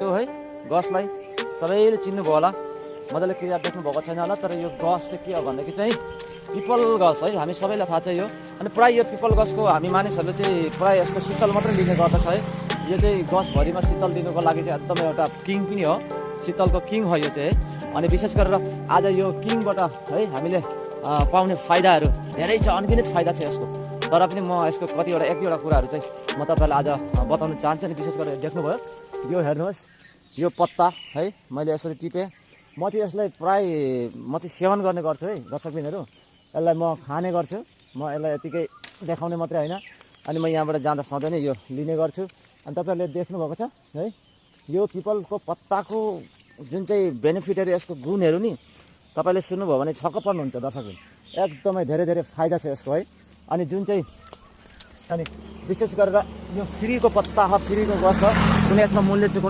यो है गछलाई सबैले चिन्नुभयो होला, मजाले क्लियर देख्नु भएको छैन होला, तर यो गछ चाहिँ के हो भनेदेखि चाहिँ पिपल गछ है, हामी सबैलाई थाहा छ यो। अनि प्राय यो पिपल गछको हामी मानिसहरूले चाहिँ प्राय यसको शीतल मात्रै लिने गर्दछ है। यो चाहिँ गछभरिमा शीतल दिनुको लागि चाहिँ एकदमै एउटा किङ पनि हो, शीतलको किङ हो यो चाहिँ। अनि विशेष गरेर आज यो किङबाट है हामीले पाउने फाइदाहरू धेरै छ, अनगिनित फाइदा छ यसको। तर पनि म यसको कतिवटा एक दुईवटा कुराहरू चाहिँ म तपाईँलाई आज बताउन चाहन्छु। अनि विशेष गरेर देख्नुभयो यो हेर्नुहोस्, यो पत्ता है मैले यसरी टिपेँ। म चाहिँ यसलाई प्राय म चाहिँ सेवन गर्ने गर्छु है दर्शकबिनहरू, यसलाई म खाने गर्छु, म यसलाई यतिकै देखाउने मात्रै होइन। अनि म यहाँबाट जाँदा सधैँ नै यो लिने गर्छु। अनि तपाईँहरूले देख्नुभएको छ है यो पिपलको पत्ताको जुन चाहिँ बेनिफिटहरू, यसको गुणहरू नि तपाईँले सुन्नुभयो भने छक्क पर्नुहुन्छ दर्शकबिन। एकदमै धेरै धेरै फाइदा छ यसको है। अनि जुन चाहिँ अनि विशेष गरेर यो फ्रीको पत्ता हो, फ्रीको गछ हो, कुनै यसमा मूल्य चुकाउनु